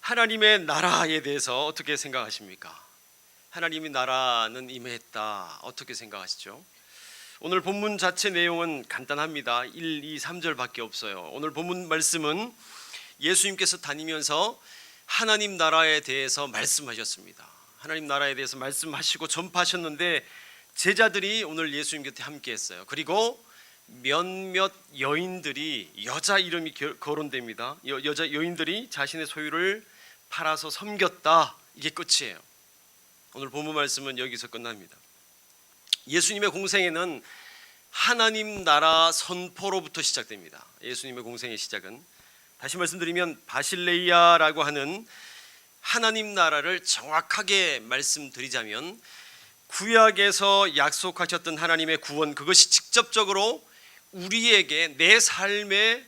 하나님의 나라에 대해서 어떻게 생각하십니까? 하나님의 나라는 임했다. 어떻게 생각하시죠? 오늘 본문 자체 내용은 간단합니다. 1, 2, 3절밖에 없어요. 오늘 본문 말씀은 예수님께서 다니면서 하나님 나라에 대해서 말씀하셨습니다. 하나님 나라에 대해서 말씀하시고 전파하셨는데 제자들이 오늘 예수님 곁에 함께 했어요. 그리고 몇몇 여인들이, 여자 이름이 거론됩니다. 여자 여인들이 자신의 소유를 팔아서 섬겼다. 이게 끝이에요. 오늘 본문 말씀은 여기서 끝납니다. 예수님의 공생애는 하나님 나라 선포로부터 시작됩니다. 예수님의 공생의 시작은, 다시 말씀드리면 바실레이아라고 하는 하나님 나라를 정확하게 말씀드리자면 구약에서 약속하셨던 하나님의 구원, 그것이 직접적으로 우리에게 내 삶에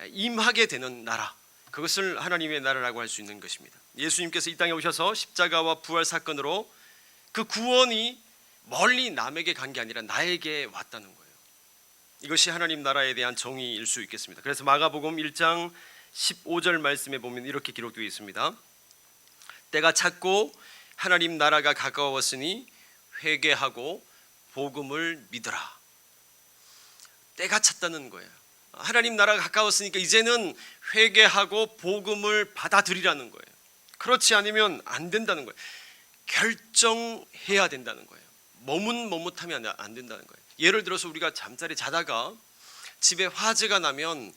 임하게 되는 나라, 그것을 하나님의 나라라고 할 수 있는 것입니다. 예수님께서 이 땅에 오셔서 십자가와 부활 사건으로 그 구원이 멀리 남에게 간 게 아니라 나에게 왔다는 거예요. 이것이 하나님 나라에 대한 정의일 수 있겠습니다. 그래서 마가복음 1장 15절 말씀에 보면 이렇게 기록되어 있습니다. 때가 찼고 하나님 나라가 가까웠으니 회개하고 복음을 믿으라. 때가 찼다는 거예요. 하나님 나라가 가까웠으니까 이제는 회개하고 복음을 받아들이라는 거예요. 그렇지 않으면 안 된다는 거예요. 결정해야 된다는 거예요. 머뭇머뭇하면 안 된다는 거예요. 예를 들어서 우리가 잠자리 자다가 집에 화재가 나면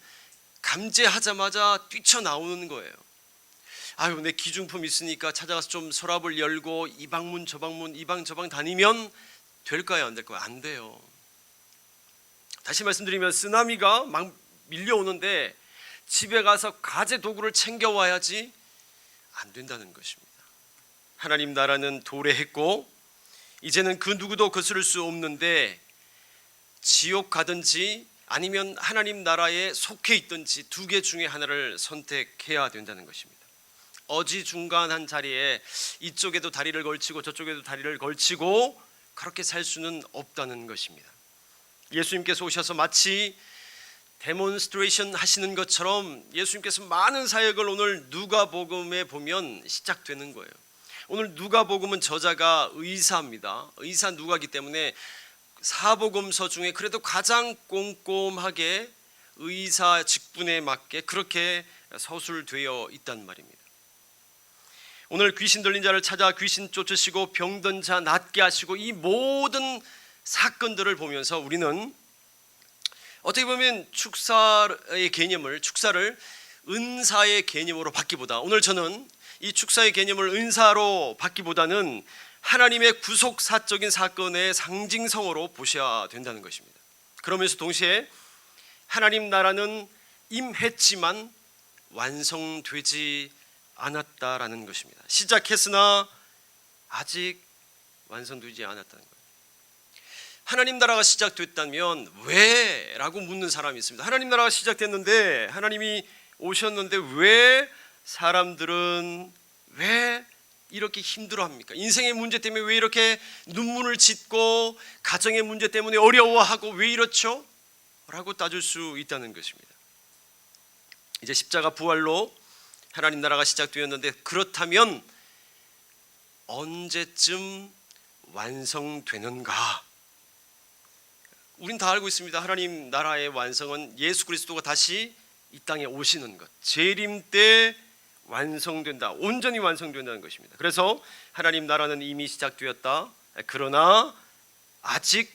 감지하자마자 뛰쳐나오는 거예요. 아유, 내 기중품 있으니까 찾아가서 좀 서랍을 열고 이 방문 저 방문 이 방 저 방 다니면 될까요? 안 될까요? 안 돼요. 다시 말씀드리면 쓰나미가 막 밀려오는데 집에 가서 가재 도구를 챙겨와야지 안 된다는 것입니다. 하나님 나라는 도래했고 이제는 그 누구도 거스를 수 없는데 지옥 가든지 아니면 하나님 나라에 속해 있든지 두 개 중에 하나를 선택해야 된다는 것입니다. 어지중간한 자리에 이쪽에도 다리를 걸치고 저쪽에도 다리를 걸치고 그렇게 살 수는 없다는 것입니다. 예수님께서 오셔서 마치 데몬스트레이션 하시는 것처럼 예수님께서 많은 사역을 오늘 누가복음에 보면 시작되는 거예요. 오늘 누가복음은 저자가 의사입니다. 의사 누가이기 때문에 사복음서 중에 그래도 가장 꼼꼼하게 의사 직분에 맞게 그렇게 서술되어 있단 말입니다. 오늘 귀신 들린 자를 찾아 귀신 쫓으시고 병든 자 낫게 하시고 이 모든 사건들을 보면서 우리는 어떻게 보면 축사의 개념을, 축사를 은사의 개념으로 받기보다, 오늘 저는 이 축사의 개념을 은사로 받기보다는 하나님의 구속사적인 사건의 상징성으로 보셔야 된다는 것입니다. 그러면서 동시에 하나님 나라는 임했지만 완성되지 않았다라는 것입니다. 시작했으나 아직 완성되지 않았다는 거예요. 하나님 나라가 시작됐다면 왜? 라고 묻는 사람이 있습니다. 하나님 나라가 시작됐는데, 하나님이 오셨는데 왜 사람들은 왜 이렇게 힘들어합니까? 인생의 문제 때문에 왜 이렇게 눈물을 짓고 가정의 문제 때문에 어려워하고 왜 이렇죠? 라고 따질 수 있다는 것입니다. 이제 십자가 부활로 하나님 나라가 시작되었는데 그렇다면 언제쯤 완성되는가? 우린 다 알고 있습니다. 하나님 나라의 완성은 예수 그리스도가 다시 이 땅에 오시는 것, 재림 때 완성된다, 온전히 완성된다는 것입니다. 그래서 하나님 나라는 이미 시작되었다, 그러나 아직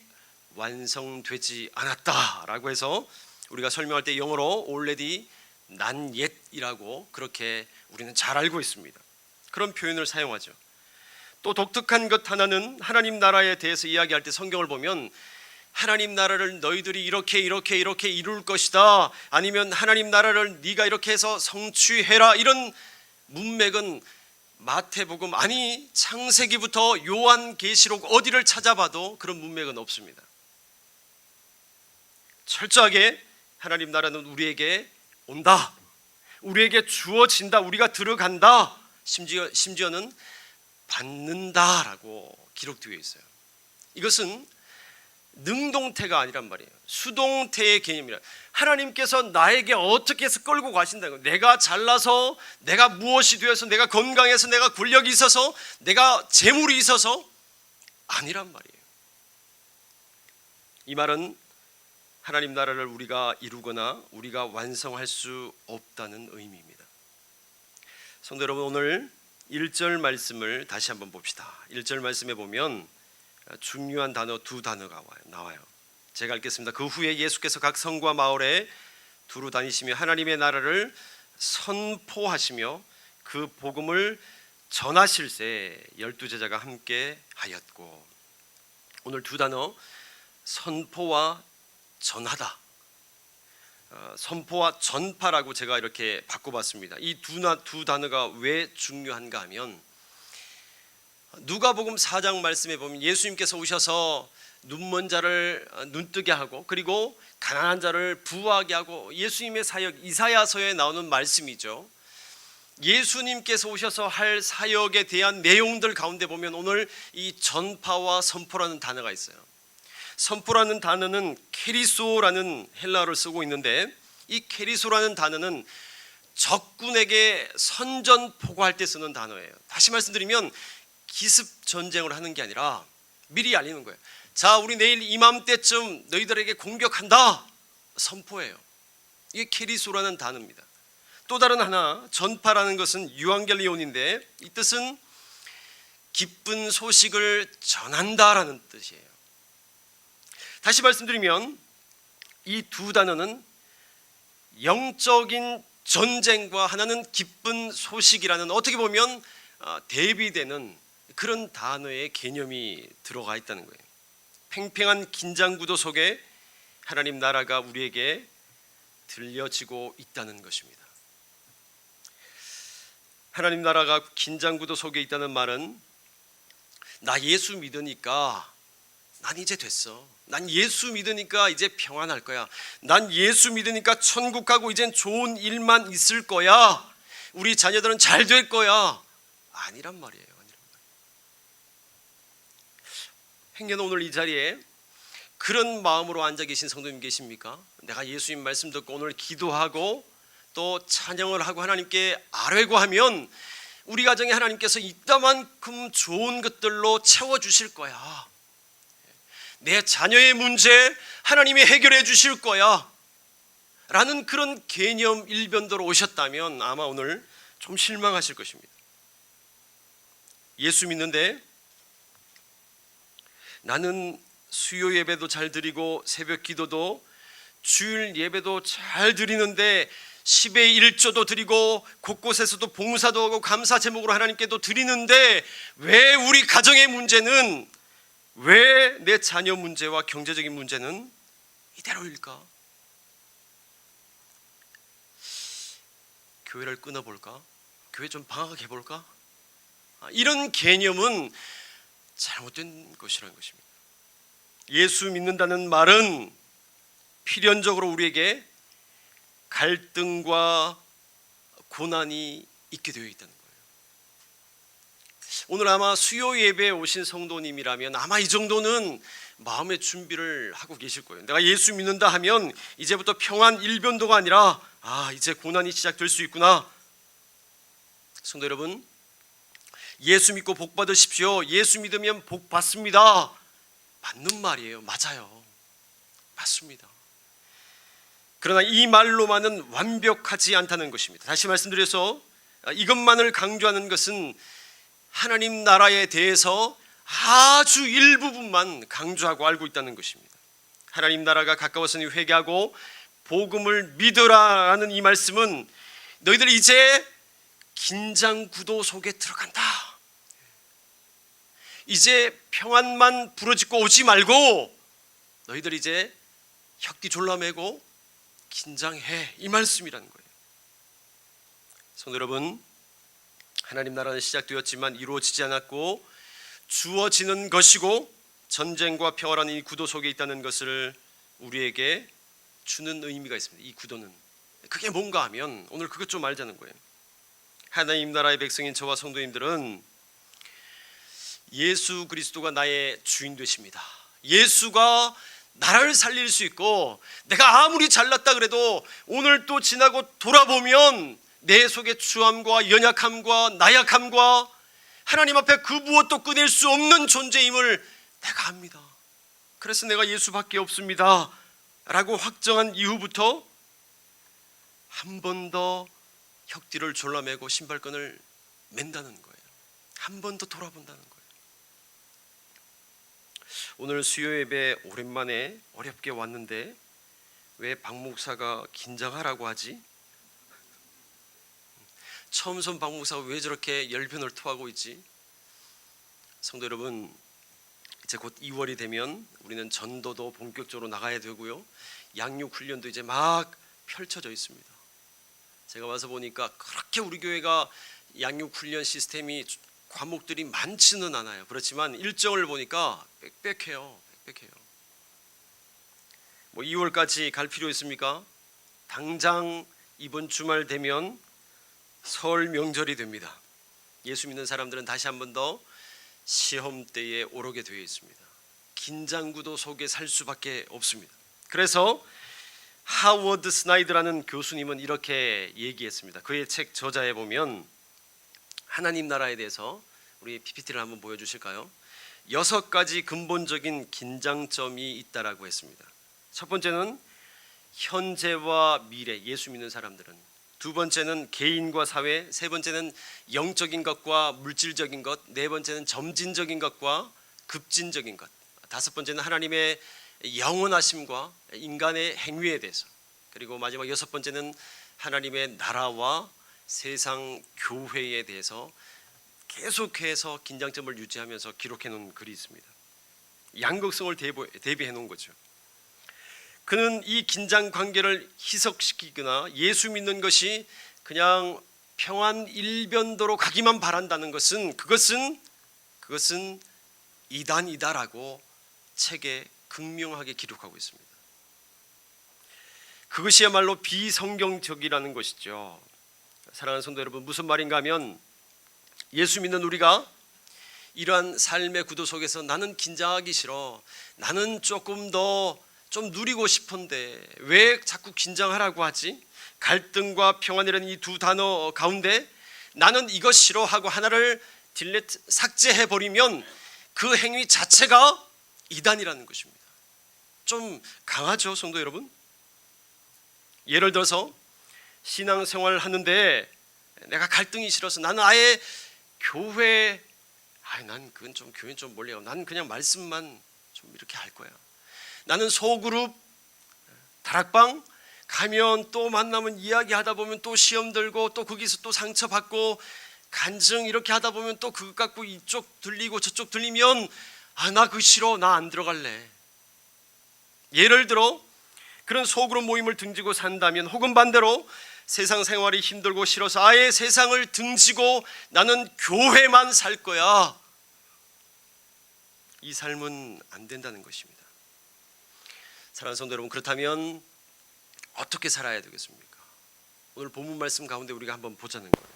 완성되지 않았다라고 해서 우리가 설명할 때 영어로 already not yet이라고 그렇게 우리는 잘 알고 있습니다. 그런 표현을 사용하죠. 또 독특한 것 하나는 하나님 나라에 대해서 이야기할 때 성경을 보면 하나님 나라를 너희들이 이렇게 이룰 것이다, 아니면 하나님 나라를 네가 이렇게 해서 성취해라, 이런 문맥은 마태복음, 아니 창세기부터 요한계시록 어디를 찾아봐도 그런 문맥은 없습니다. 철저하게 하나님 나라는 우리에게 온다, 우리에게 주어진다, 우리가 들어간다, 심지어는 받는다라고 기록되어 있어요. 이것은 능동태가 아니란 말이에요. 수동태의 개념이라. 하나님께서 나에게 어떻게 해서 끌고 가신다는 거예요. 내가 잘나서, 내가 무엇이 되어서, 내가 건강해서, 내가 권력이 있어서, 내가 재물이 있어서 아니란 말이에요. 이 말은 하나님 나라를 우리가 이루거나 우리가 완성할 수 없다는 의미입니다. 성도 여러분, 오늘 1절 말씀을 다시 한번 봅시다. 1절 말씀에 보면 중요한 단어 두 단어가 나와요. 제가 읽겠습니다. 그 후에 예수께서 각 성과 마을에 두루 다니시며 하나님의 나라를 선포하시며 그 복음을 전하실세 12제자가 함께 하였고. 오늘 두 단어, 선포와 전하다, 선포와 전파라고 제가 이렇게 바꿔봤습니다. 이 두 단어가 왜 중요한가 하면, 누가복음 4장 말씀에 보면 예수님께서 오셔서 눈먼 자를 눈뜨게 하고, 그리고 가난한 자를 부하게 하고, 예수님의 사역, 이사야서에 나오는 말씀이죠. 예수님께서 오셔서 할 사역에 대한 내용들 가운데 보면 오늘 이 전파와 선포라는 단어가 있어요. 선포라는 단어는 케리소라는 헬라어를 쓰고 있는데, 이 케리소라는 단어는 적군에게 선전포고할 때 쓰는 단어예요. 다시 말씀드리면 기습 전쟁을 하는 게 아니라 미리 알리는 거예요. 자, 우리 내일 이맘때쯤 너희들에게 공격한다, 선포예요. 이게 케리소라는 단어입니다. 또 다른 하나, 전파라는 것은 유앙겔리온인데, 이 뜻은 기쁜 소식을 전한다라는 뜻이에요. 다시 말씀드리면 이 두 단어는 영적인 전쟁과 하나는 기쁜 소식이라는, 어떻게 보면 대비되는 그런 단어의 개념이 들어가 있다는 거예요. 팽팽한 긴장 구도 속에 하나님 나라가 우리에게 들려지고 있다는 것입니다. 하나님 나라가 긴장 구도 속에 있다는 말은, 나 예수 믿으니까 난 이제 됐어, 난 예수 믿으니까 이제 평안할 거야, 난 예수 믿으니까 천국 가고 이젠 좋은 일만 있을 거야, 우리 자녀들은 잘 될 거야, 아니란 말이에요. 행여나 오늘 이 자리에 그런 마음으로 앉아 계신 성도님 계십니까? 내가 예수님 말씀 듣고 오늘 기도하고 또 찬양을 하고 하나님께 아뢰고 하면 우리 가정에 하나님께서 이따만큼 좋은 것들로 채워주실 거야, 내 자녀의 문제 하나님이 해결해 주실 거야 라는 그런 개념 일변도로 오셨다면 아마 오늘 좀 실망하실 것입니다. 예수 믿는데 나는 수요 예배도 잘 드리고 새벽 기도도 주일 예배도 잘 드리는데 10의 1조도 드리고 곳곳에서도 봉사도 하고 감사 제목으로 하나님께도 드리는데 왜 우리 가정의 문제는, 왜 내 자녀 문제와 경제적인 문제는 이대로일까? 교회를 끊어볼까? 교회 좀 방학해볼까? 이런 개념은 잘못된 것이라는 것입니다. 예수 믿는다는 말은 필연적으로 우리에게 갈등과 고난이 있게 되어 있다는 거예요. 오늘 아마 수요 예배에 오신 성도님이라면 아마 이 정도는 마음의 준비를 하고 계실 거예요. 내가 예수 믿는다 하면 이제부터 평안 일변도가 아니라 이제 고난이 시작될 수 있구나. 성도 여러분, 예수 믿고 복 받으십시오, 예수 믿으면 복 받습니다, 맞는 말이에요. 맞아요, 맞습니다. 그러나 이 말로만은 완벽하지 않다는 것입니다. 다시 말씀드려서 이것만을 강조하는 것은 하나님 나라에 대해서 아주 일부분만 강조하고 알고 있다는 것입니다. 하나님 나라가 가까웠으니 회개하고 복음을 믿으라라는 이 말씀은 너희들이 이제 긴장 구도 속에 들어간다, 이제 평안만 부러짓고 오지 말고 너희들 이제 혁기 졸라매고 긴장해, 이 말씀이라는 거예요. 성도 여러분, 하나님 나라는 시작되었지만 이루어지지 않았고 주어지는 것이고 전쟁과 평화라는 이 구도 속에 있다는 것을 우리에게 주는 의미가 있습니다. 이 구도는 그게 뭔가 하면 오늘 그것 좀 알자는 거예요. 하나님 나라의 백성인 저와 성도님들은 예수 그리스도가 나의 주인 되십니다. 예수가 나를 살릴 수 있고, 내가 아무리 잘났다 그래도 오늘 또 지나고 돌아보면 내 속의 추함과 연약함과 나약함과 하나님 앞에 그 무엇도 꺼낼 수 없는 존재임을 내가 압니다. 그래서 내가 예수밖에 없습니다 라고 확정한 이후부터 한 번 더 혁띠를 졸라매고 신발끈을 맨다는 거예요. 한 번 더 돌아본다는 거예요. 오늘 수요 예배 오랜만에 어렵게 왔는데 왜 박 목사가 긴장하라고 하지? 처음 선 박 목사가 왜 저렇게 열변을 토하고 있지? 성도 여러분, 이제 곧 2월이 되면 우리는 전도도 본격적으로 나가야 되고요, 양육 훈련도 이제 막 펼쳐져 있습니다. 제가 와서 보니까 그렇게 우리 교회가 양육 훈련 시스템이 과목들이 많지는 않아요. 그렇지만 일정을 보니까 빽빽해요. 뭐 2월까지 갈 필요 있습니까? 당장 이번 주말 되면 설 명절이 됩니다. 예수 믿는 사람들은 다시 한 번 더 시험대에 오르게 되어 있습니다. 긴장구도 속에 살 수밖에 없습니다. 그래서 하워드 스나이드라는 교수님은 이렇게 얘기했습니다. 그의 책 저자에 보면 하나님 나라에 대해서, 우리 PPT를 한번 보여주실까요? 6가지 근본적인 긴장점이 있다라고 했습니다. 첫 번째는 현재와 미래, 예수 믿는 사람들은. 두 번째는 개인과 사회. 세 번째는 영적인 것과 물질적인 것. 네 번째는 점진적인 것과 급진적인 것. 다섯 번째는 하나님의 영원하심과 인간의 행위에 대해서. 그리고 마지막 6번째는 하나님의 나라와 세상 교회에 대해서 계속해서 긴장점을 유지하면서 기록해 놓은 글이 있습니다. 양극성을 대비해 놓은 거죠. 그는 이 긴장 관계를 희석시키거나 예수 믿는 것이 그냥 평안 일변도로 가기만 바란다는 것은 그것은 이단이다라고 책에 극명하게 기록하고 있습니다. 그것이야말로 비성경적이라는 것이죠. 사랑하는 성도 여러분, 무슨 말인가 하면 예수 믿는 우리가 이러한 삶의 구도 속에서 나는 긴장하기 싫어, 나는 조금 더 좀 누리고 싶은데 왜 자꾸 긴장하라고 하지? 갈등과 평안이라는 이 두 단어 가운데 나는 이거 싫어하고 하나를 삭제해버리면 그 행위 자체가 이단이라는 것입니다. 좀 강하죠, 성도 여러분? 예를 들어서 신앙생활을 하는데 내가 갈등이 싫어서 나는 아예 교회, 난 그건 좀 교회 좀 멀리 가고 나는 그냥 말씀만 좀 이렇게 할 거야. 나는 소그룹, 다락방 가면 또 만나면 이야기하다 보면 또 시험 들고 또 거기서 또 상처받고 간증 이렇게 하다 보면 또 그것 갖고 이쪽 들리고 저쪽 들리면 나 그거 싫어, 나 안 들어갈래. 예를 들어 그런 소그룹 모임을 등지고 산다면, 혹은 반대로 세상 생활이 힘들고 싫어서 아예 세상을 등지고 나는 교회만 살 거야, 이 삶은 안 된다는 것입니다. 사랑하는 성도 여러분, 그렇다면 어떻게 살아야 되겠습니까? 오늘 본문 말씀 가운데 우리가 한번 보자는 거예요.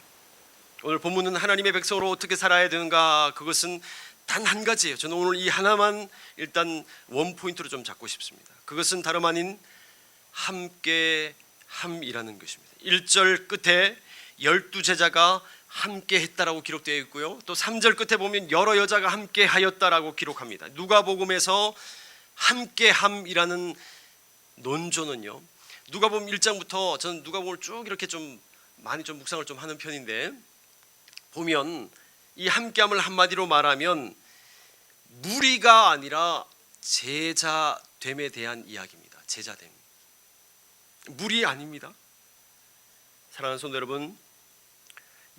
오늘 본문은 하나님의 백성으로 어떻게 살아야 되는가, 그것은 단 한 가지예요. 저는 오늘 이 하나만 일단 원포인트로 좀 잡고 싶습니다. 그것은 다름 아닌 함께함이라는 것입니다. 1절 끝에 12제자가 함께 했다라고 기록되어 있고요, 또 3절 끝에 보면 여러 여자가 함께 하였다라고 기록합니다. 누가복음에서 함께함이라는 논조는요, 누가복음 1장부터, 저는 누가복음을 쭉 이렇게 좀 많이 좀 묵상을 좀 하는 편인데, 보면 이 함께함을 한마디로 말하면 무리가 아니라 제자됨에 대한 이야기입니다. 제자됨, 무리 아닙니다. 사랑하는 성도 여러분,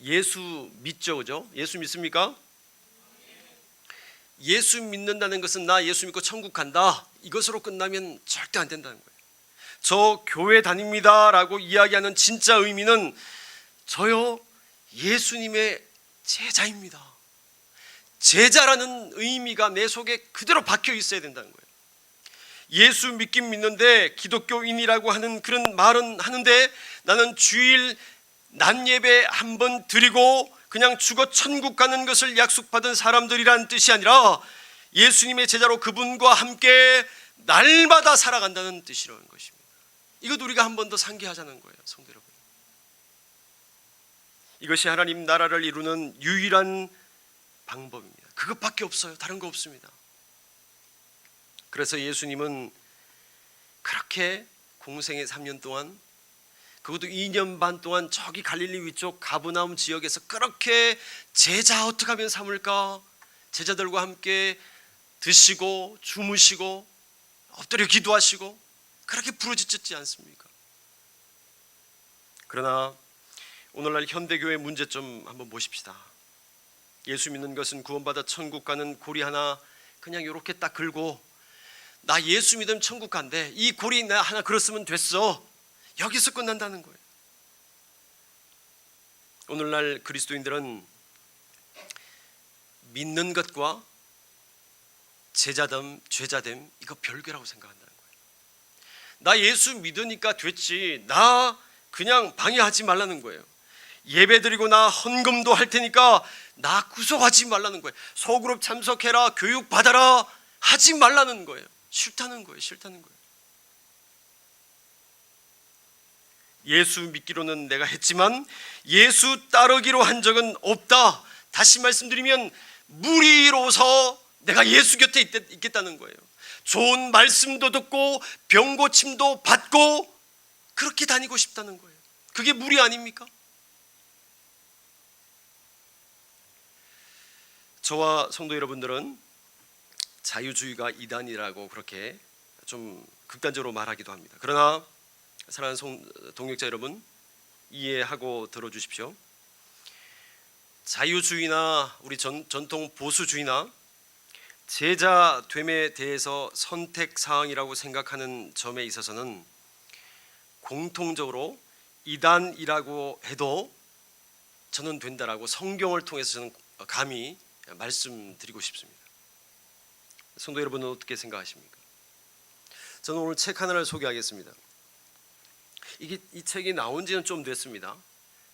예수 믿죠, 그죠? 예수 믿습니까? 예수 믿는다는 것은 나 예수 믿고 천국 간다, 이것으로 끝나면 절대 안 된다는 거예요. 저 교회 다닙니다 라고 이야기하는 진짜 의미는 저요 예수님의 제자입니다, 제자라는 의미가 내 속에 그대로 박혀 있어야 된다는 거예요. 예수 믿긴 믿는데 기독교인이라고 하는 그런 말은 하는데 나는 주일 낮 예배 한 번 드리고 그냥 죽어 천국 가는 것을 약속받은 사람들이란 뜻이 아니라 예수님의 제자로 그분과 함께 날마다 살아간다는 뜻이라는 것입니다. 이것 우리가 한 번 더 상기하자는 거예요, 성도 여러분. 이것이 하나님 나라를 이루는 유일한 방법입니다. 그것밖에 없어요. 다른 거 없습니다. 그래서 예수님은 그렇게 공생의 3년 동안, 그것도 2년 반 동안 저기 갈릴리 위쪽 가브나움 지역에서 그렇게 제자 어떻게 하면 삼을까, 제자들과 함께 드시고 주무시고 엎드려 기도하시고 그렇게 부르짖었지 않습니까? 그러나 오늘날 현대교회의 문제점 한번 보십시다. 예수 믿는 것은 구원받아 천국 가는 고리 하나 그냥 이렇게 딱 걸고, 나 예수 믿으면 천국 간대, 이 고리 나 하나 걸었으면 됐어, 여기서 끝난다는 거예요. 오늘날 그리스도인들은 믿는 것과 제자됨, 죄자됨 이거 별개라고 생각한다는 거예요. 나 예수 믿으니까 됐지, 나 그냥 방해하지 말라는 거예요. 예배 드리고 나 헌금도 할 테니까 나 구속하지 말라는 거예요. 소그룹 참석해라, 교육 받아라 하지 말라는 거예요. 싫다는 거예요. 싫다는 거예요. 예수 믿기로는 내가 했지만 예수 따르기로 한 적은 없다. 다시 말씀드리면 무리로서 내가 예수 곁에 있겠다는 거예요. 좋은 말씀도 듣고 병 고침도 받고 그렇게 다니고 싶다는 거예요. 그게 무리 아닙니까? 저와 성도 여러분들은 자유주의가 이단이라고 그렇게 좀 극단적으로 말하기도 합니다. 그러나 사랑하는 동역자 여러분, 이해하고 들어주십시오. 자유주의나 우리 전통 보수주의나 제자됨에 대해서 선택사항이라고 생각하는 점에 있어서는 공통적으로 이단이라고 해도 저는 된다라고 성경을 통해서 저는 감히 말씀드리고 싶습니다. 성도 여러분은 어떻게 생각하십니까? 저는 오늘 책 하나를 소개하겠습니다. 이 책이 나온 지는 좀 됐습니다.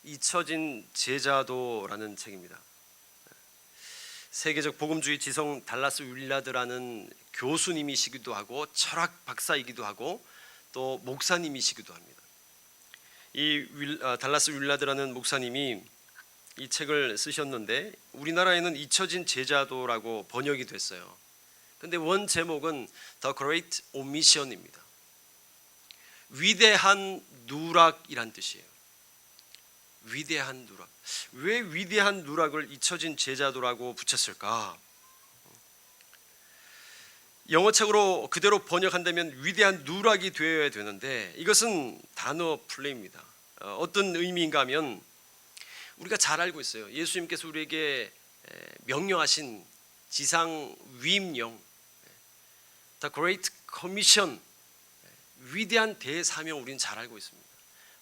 잊혀진 제자도라는 책입니다. 세계적 복음주의 지성 달라스 윌라드라는 교수님이시기도 하고 철학 박사이기도 하고 또 목사님이시기도 합니다. 이 달라스 윌라드라는 목사님이 이 책을 쓰셨는데 우리나라에는 잊혀진 제자도라고 번역이 됐어요. 근데 원 제목은 The Great Omission입니다. 위대한 누락이란 뜻이에요. 위대한 누락. 왜 위대한 누락을 잊혀진 제자도라고 붙였을까? 영어책으로 그대로 번역한다면 위대한 누락이 되어야 되는데 이것은 단어 플레이입니다. 어떤 의미인가 하면 우리가 잘 알고 있어요. 예수님께서 우리에게 명령하신 지상 위임령, The Great Commission, 위대한 대사명 우리는 잘 알고 있습니다.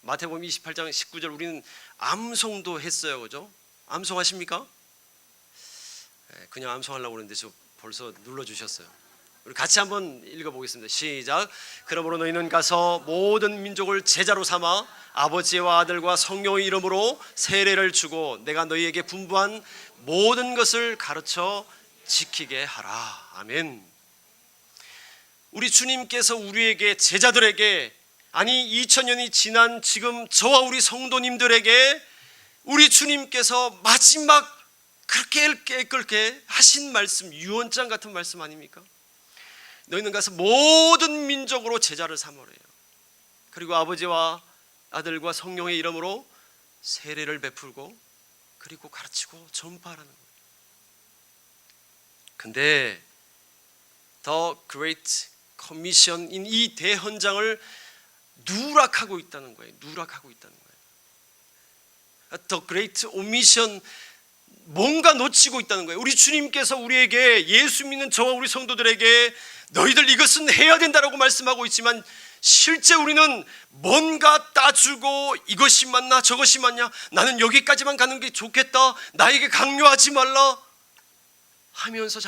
마태복음 28장 19절 우리는 암송도 했어요. 그죠? 암송하십니까? 그냥 암송하려고 그러는데 저 벌써 눌러주셨어요. 우리 같이 한번 읽어보겠습니다. 시작. 그러므로 너희는 가서 모든 민족을 제자로 삼아 아버지와 아들과 성령의 이름으로 세례를 주고 내가 너희에게 분부한 모든 것을 가르쳐 지키게 하라. 아멘. 우리 주님께서 우리에게, 제자들에게, 아니 2000년이 지난 지금 저와 우리 성도님들에게 우리 주님께서 마지막 그렇게 깨끗게 하신 말씀, 유언장 같은 말씀 아닙니까? 너희는 가서 모든 민족으로 제자를 삼으래요. 그리고 아버지와 아들과 성령의 이름으로 세례를 베풀고 그리고 가르치고 전파하라는 거예요. 근데 The Great Commission인 이 대헌장을 누락하고 있다는 거예요. 누락하고 있다는 거예요. The Great Omission, 뭔가 놓치고 있다는 거예요. 우리 주님께서 우리에게, 예수 믿는 저와 우리 성도들에게 너희들 이것은 해야 된다라고 말씀하고 있지만 실제 우리는 뭔가 따주고 이것이 맞나 저것이 맞냐, 나는 여기까지만 가는 게 좋겠다, 나에게 강요하지 말라 하면서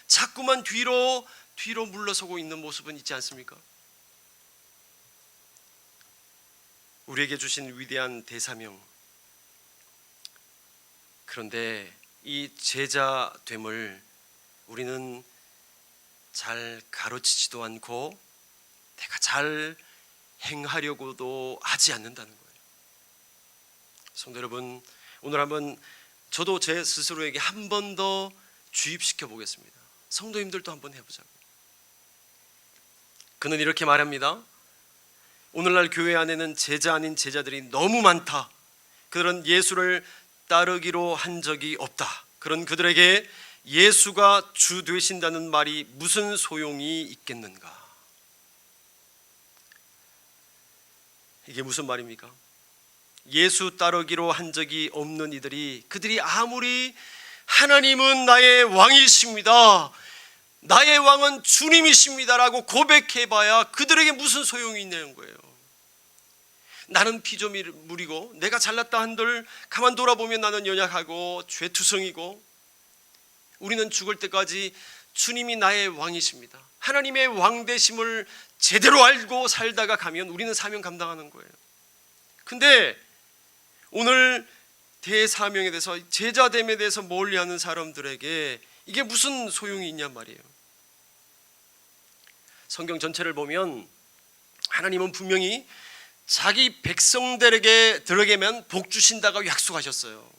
자꾸만 뒤로 물러서고 있는 모습은 있지 않습니까? 우리에게 주신 위대한 대사명, 그런데 이 제자됨을 우리는 잘 가르치지도 않고 내가 잘 행하려고도 하지 않는다는 거예요. 성도 여러분, 오늘 한번 저도 제 스스로에게 한 번 더 주입시켜 보겠습니다. 성도님들도 한번 해보자고. 그는 이렇게 말합니다. 오늘날 교회 안에는 제자 아닌 제자들이 너무 많다. 그들은 예수를 따르기로 한 적이 없다. 그런 그들에게 예수가 주 되신다는 말이 무슨 소용이 있겠는가? 이게 무슨 말입니까? 예수 따르기로 한 적이 없는 이들이, 그들이 아무리 하나님은 나의 왕이십니다, 나의 왕은 주님이십니다라고 고백해봐야 그들에게 무슨 소용이 있냐는 거예요. 나는 피조물이고 내가 잘났다 한들 가만 돌아보면 나는 연약하고 죄투성이고, 우리는 죽을 때까지 주님이 나의 왕이십니다, 하나님의 왕되심을 제대로 알고 살다가 가면 우리는 사명 감당하는 거예요. 근데 오늘 대사명에 대해서, 제자됨에 대해서 멀리하는 사람들에게 이게 무슨 소용이 있냔 말이에요. 성경 전체를 보면 하나님은 분명히 자기 백성들에게만 복 주신다고 약속하셨어요.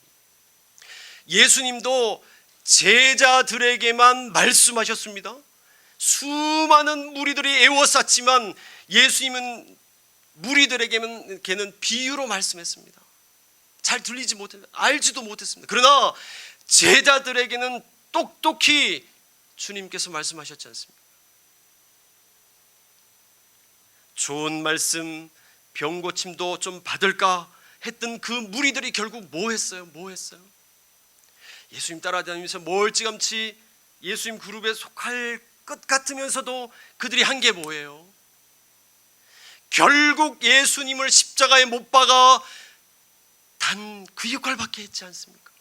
예수님도 제자들에게만 말씀하셨습니다. 수많은 무리들이 애워쌌지만 예수님은 무리들에게는 비유로 말씀했습니다. 잘 들리지 못했습니다. 알지도 못했습니다. 그러나 제자들에게는 똑똑히 주님께서 말씀하셨지 않습니까? 좋은 말씀, 병 고침도 좀 받을까 했던 그 무리들이 결국 뭐 했어요? 예수님 따라다니면서 멀찌감치 예수님 그룹에 속할 것 같으면서도 그들이 한 게 뭐예요? 결국 예수님을 십자가에 못 박아 단 그 역할밖에 했지 않습니까?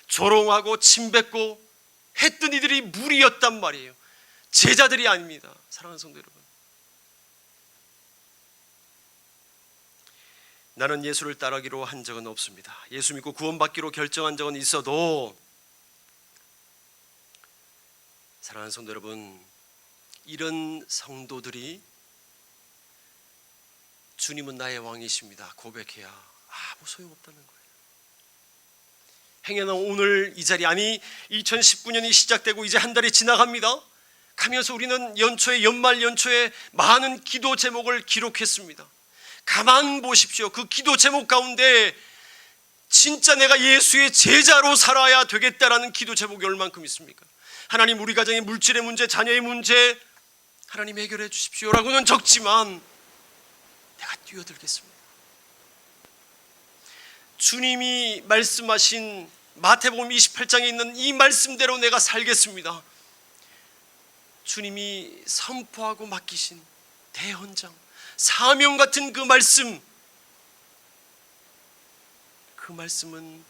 조롱하고 침뱉고 했던 이들이 무리였단 말이에요. 제자들이 아닙니다. 사랑하는 성도 여러분, 나는 예수를 따르기로 한 적은 없습니다. 예수 믿고 구원받기로 결정한 적은 있어도, 사랑하는 성도 여러분, 이런 성도들이 주님은 나의 왕이십니다 고백해야 아무 소용없다는 거예요. 행여나 오늘 이 자리, 아니 2019년이 시작되고 이제 한 달이 지나갑니다. 가면서 우리는 연말 연초에 많은 기도 제목을 기록했습니다. 가만 보십시오. 그 기도 제목 가운데 진짜 내가 예수의 제자로 살아야 되겠다라는 기도 제목이 얼만큼 있습니까? 하나님, 우리 가정의 물질의 문제, 자녀의 문제 하나님 해결해 주십시오라고는 적지만 내가 뛰어들겠습니다. 주님이 말씀하신 마태복음 28장에 있는 이 말씀대로 내가 살겠습니다. 주님이 선포하고 맡기신 대헌장, 사명 같은 그 말씀은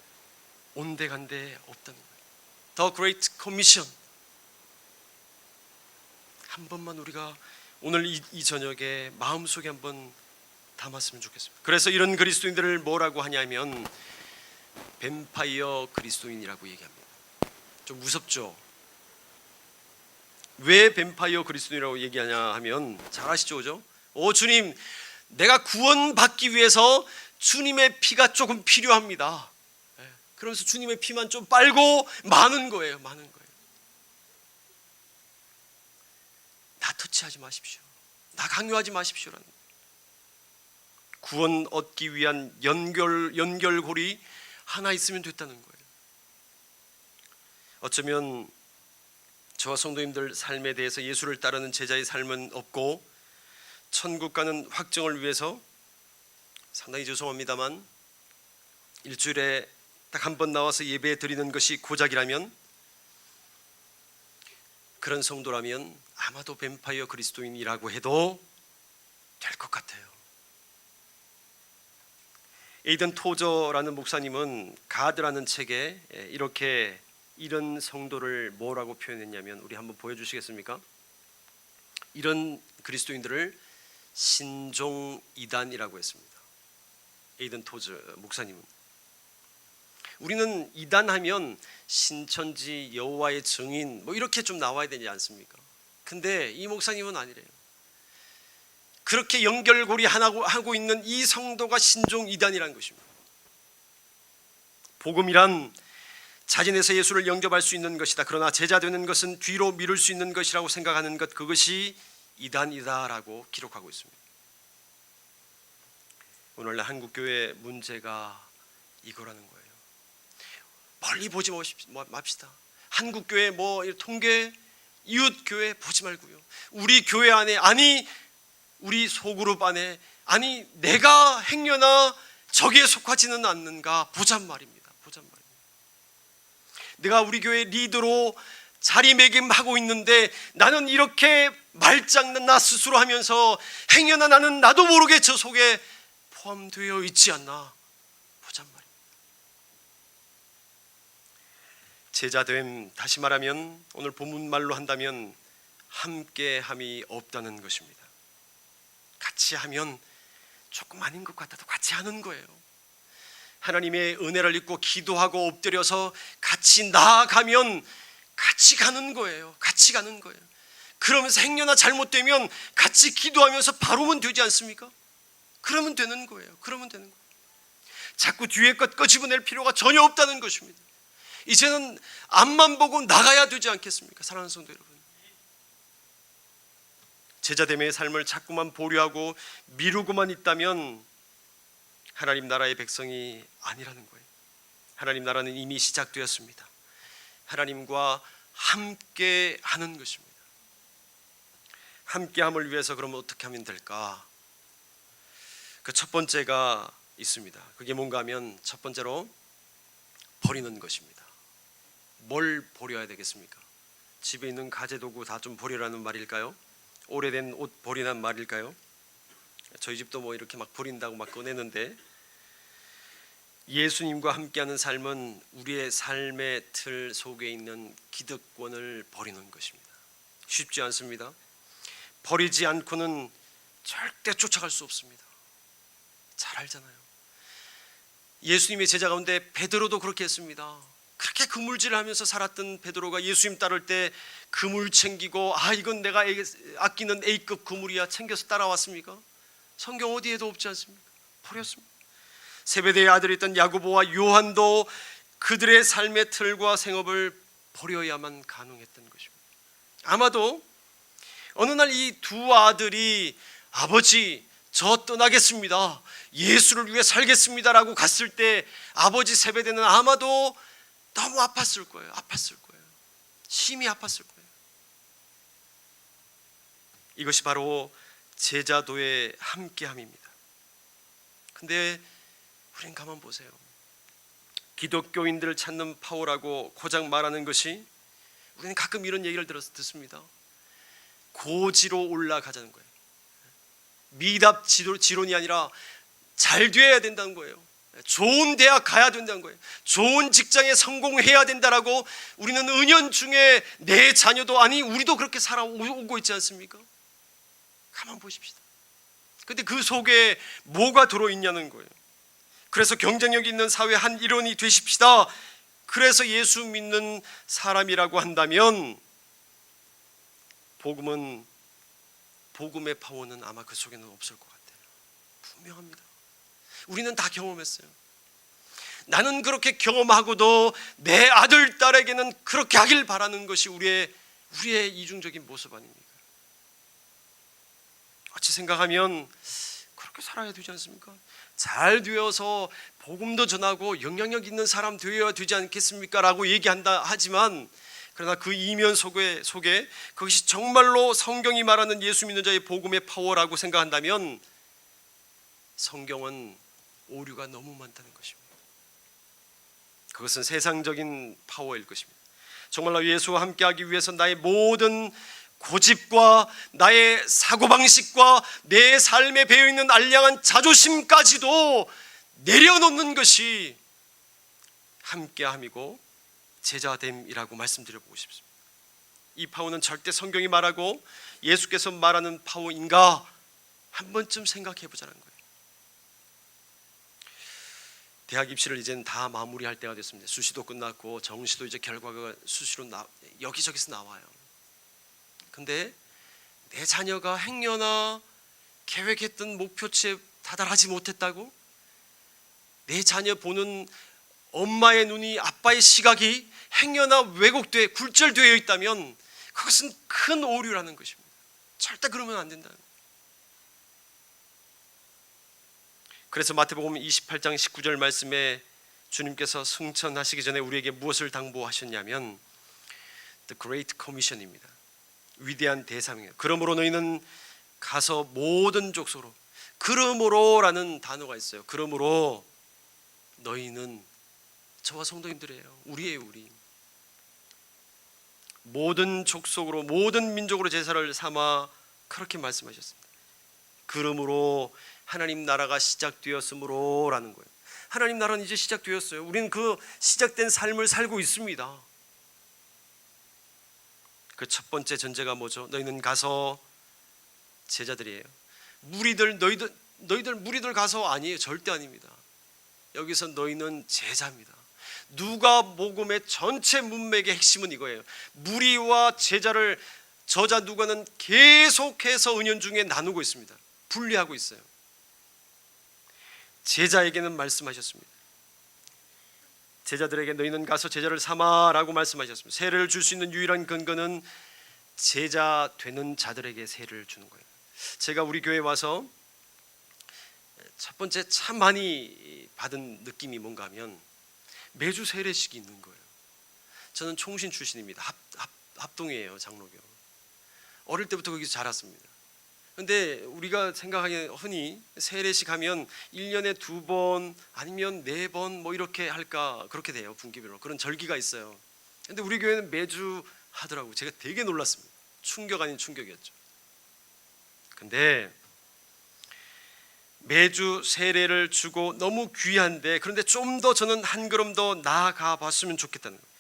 온데간데 없다는 거예요. The Great Commission. 한 번만 우리가 오늘 이 저녁에 마음속에 한번 담았으면 좋겠습니다. 그래서 이런 그리스도인들을 뭐라고 하냐면 뱀파이어 그리스도인이라고 얘기합니다. 좀 무섭죠? 왜 뱀파이어 그리스도인이라고 얘기하냐 하면 잘 아시죠? 그죠? 주님, 내가 구원받기 위해서 주님의 피가 조금 필요합니다. 그러면서 주님의 피만 좀 빨고 마는 거예요. 나 터치하지 마십시오. 나 강요하지 마십시오라는 거예요. 구원 얻기 위한 연결고리 하나 있으면 됐다는 거예요. 어쩌면 저와 성도님들 삶에 대해서 예수를 따르는 제자의 삶은 없고 천국 가는 확정을 위해서 상당히 죄송합니다만 일주일에 딱 한 번 나와서 예배 드리는 것이 고작이라면, 그런 성도라면 아마도 뱀파이어 그리스도인이라고 해도 될 것 같아요. 에이든 토저라는 목사님은 가드라는 책에 이렇게 이런 성도를 뭐라고 표현했냐면, 우리 한번 보여주시겠습니까? 이런 그리스도인들을 신종 이단이라고 했습니다. 에이든 토저 목사님은. 우리는 이단하면 신천지, 여호와의 증인 뭐 이렇게 좀 나와야 되지 않습니까? 근데 이 목사님은 아니래요. 그렇게 연결고리 하고 있는 이 성도가 신종 이단이라는 것입니다. 복음이란 자진해서 예수를 영접할 수 있는 것이다. 그러나 제자 되는 것은 뒤로 미룰 수 있는 것이라고 생각하는 것, 그것이 이단이다라고 기록하고 있습니다. 오늘날 한국교회 문제가 이거라는 거예요. 멀리 보지 맙시다. 한국교회 통계, 이웃교회 보지 말고요. 우리 교회 안에, 아니 우리 소그룹 안에, 아니 내가 행여나 저기에 속하지는 않는가 보잔 말입니다. 보잔 말입니다. 내가 우리 교회 리더로 자리매김하고 있는데 나는 이렇게 말장난 나 스스로 하면서 행여나 나는 나도 모르게 저 속에 포함되어 있지 않나 보잔 말입니다. 제자됨, 다시 말하면 오늘 본문말로 한다면 함께함이 없다는 것입니다. 같이 하면 조금 아닌 것 같아도 같이 하는 거예요. 하나님의 은혜를 입고 기도하고 엎드려서 같이 나아가면 같이 가는 거예요. 같이 가는 거예요. 그러면서 행여나 잘못되면 같이 기도하면서 바로면 되지 않습니까? 그러면 되는 거예요. 그러면 되는 거예요. 자꾸 뒤에 것 끄집어낼 필요가 전혀 없다는 것입니다. 이제는 앞만 보고 나가야 되지 않겠습니까? 사랑하는 성도 여러분, 제자됨의 삶을 자꾸만 보류하고 미루고만 있다면 하나님 나라의 백성이 아니라는 거예요. 하나님 나라는 이미 시작되었습니다. 하나님과 함께 하는 것입니다. 함께함을 위해서 그러면 어떻게 하면 될까? 그 첫 번째가 있습니다. 그게 뭔가 하면 첫 번째로 버리는 것입니다. 뭘 버려야 되겠습니까? 집에 있는 가재도구 다 좀 버리라는 말일까요? 오래된 옷 버리라는 말일까요? 저희 집도 뭐 이렇게 막 버린다고 막 꺼내는데, 예수님과 함께하는 삶은 우리의 삶의 틀 속에 있는 기득권을 버리는 것입니다. 쉽지 않습니다. 버리지 않고는 절대 쫓아갈 수 없습니다. 잘 알잖아요. 예수님의 제자 가운데 베드로도 그렇게 했습니다. 그렇게 그물질을 하면서 살았던 베드로가 예수님 따를 때 그물 챙기고, 이건 내가 아끼는 A급 그물이야 챙겨서 따라왔습니까? 성경 어디에도 없지 않습니까? 버렸습니다. 세베대의 아들이었던 야고보와 요한도 그들의 삶의 틀과 생업을 버려야만 가능했던 것입니다. 아마도 어느 날 이 두 아들이 아버지 저 떠나겠습니다, 예수를 위해 살겠습니다라고 갔을 때 아버지 세베대는 아마도 너무 아팠을 거예요. 아팠을 거예요. 심히 아팠을 거예요. 이것이 바로 제자도의 함께함입니다. 근데 우린 가만 보세요. 기독교인들을 찾는 파워라고 고작 말하는 것이, 우리는 가끔 이런 얘기를 듣습니다. 고지로 올라가자는 거예요. 미답 지론이 아니라 잘 돼야 된다는 거예요. 좋은 대학 가야 된다는 거예요. 좋은 직장에 성공해야 된다라고 우리는 은연중에 내 자녀도, 아니 우리도 그렇게 살아오고 있지 않습니까? 가만 보십시다. 근데 그 속에 뭐가 들어있냐는 거예요. 그래서 경쟁력 있는 사회 한 일원이 되십시다. 그래서 예수 믿는 사람이라고 한다면 복음의 파워는 아마 그 속에는 없을 것 같아요. 분명합니다. 우리는 다 경험했어요. 나는 그렇게 경험하고도 내 아들, 딸에게는 그렇게 하길 바라는 것이 우리의 이중적인 모습 아닙니까? 어찌 생각하면 그렇게 살아야 되지 않습니까? 잘 되어서 복음도 전하고 영향력 있는 사람 되어야 되지 않겠습니까? 라고 얘기한다 하지만, 그러나 그 이면 속에 그것이 정말로 성경이 말하는 예수 믿는 자의 복음의 파워라고 생각한다면 성경은 오류가 너무 많다는 것입니다. 그것은 세상적인 파워일 것입니다. 정말로 예수와 함께하기 위해서 나의 모든 고집과 나의 사고방식과 내 삶에 배어있는 알량한 자존심까지도 내려놓는 것이 함께함이고 제자됨이라고 말씀드려보고 싶습니다. 이 파워는 절대 성경이 말하고 예수께서 말하는 파워인가 한 번쯤 생각해 보자는 거예요. 대학 입시를 이제는 다 마무리할 때가 됐습니다. 수시도 끝났고 정시도 이제 결과가 수시로 여기저기서 나와요. 근데 내 자녀가 행여나 계획했던 목표치에 다다르지 못했다고? 내 자녀 보는 엄마의 눈이, 아빠의 시각이 행여나 왜곡돼 굴절되어 있다면 그것은 큰 오류라는 것입니다. 절대 그러면 안 된다는 거예요. 그래서 마태복음 28장 19절 말씀에 주님께서 승천하시기 전에 우리에게 무엇을 당부하셨냐면 The Great Commission입니다. 위대한 대사명이에요. 그러므로 너희는 가서 모든 족속으로, 그러므로라는 단어가 있어요. 그러므로 너희는, 저와 성도님들이에요. 우리예요, 우리. 모든 족속으로, 모든 민족으로 제사를 삼아, 그렇게 말씀하셨습니다. 그러므로 하나님 나라가 시작되었으므로라는 거예요. 하나님 나라는 이제 시작되었어요. 우리는 그 시작된 삶을 살고 있습니다. 그 첫 번째 전제가 뭐죠? 너희는 가서 제자들이에요. 무리들, 너희들 무리들 가서 아니에요. 절대 아닙니다. 여기서 너희는 제자입니다. 누가복음의 전체 문맥의 핵심은 이거예요. 무리와 제자를 저자 누가는 계속해서 은연중에 나누고 있습니다. 분리하고 있어요. 제자에게는 말씀하셨습니다. 제자들에게 너희는 가서 제자를 삼아라고 말씀하셨습니다. 세례를 줄 수 있는 유일한 근거는 제자 되는 자들에게 세례를 주는 거예요. 제가 우리 교회에 와서 첫 번째 참 많이 받은 느낌이 뭔가 하면 매주 세례식이 있는 거예요. 저는 총신 출신입니다. 합동이에요, 장로교. 어릴 때부터 거기서 자랐습니다. 근데 우리가 생각하기에 흔히 세례식 하면 1년에 2번 아니면 4번 뭐 이렇게 할까, 그렇게 돼요. 분기별로 그런 절기가 있어요. 근데 우리 교회는 매주 하더라고요. 제가 되게 놀랐습니다. 충격 아닌 충격이었죠. 근데 매주 세례를 주고 너무 귀한데, 그런데 좀 더 저는 한 걸음 더 나아가 봤으면 좋겠다는 거예요.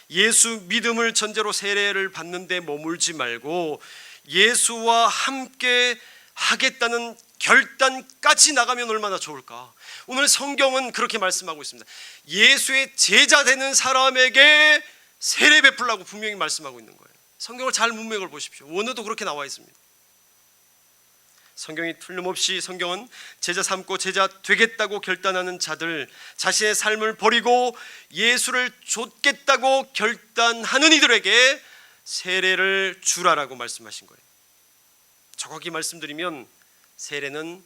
예수 믿음을 전제로 세례를 받는데 머물지 말고 예수와 함께 하겠다는 결단까지 나가면 얼마나 좋을까. 오늘 성경은 그렇게 말씀하고 있습니다. 예수의 제자 되는 사람에게 세례 베풀라고 분명히 말씀하고 있는 거예요. 성경을 잘 문맥을 보십시오. 원어도 그렇게 나와 있습니다. 성경이 틀림없이, 성경은 제자 삼고 제자 되겠다고 결단하는 자들, 자신의 삶을 버리고 예수를 좇겠다고 결단하는 이들에게 세례를 주라라고 말씀하신 거예요. 정확히 말씀드리면 세례는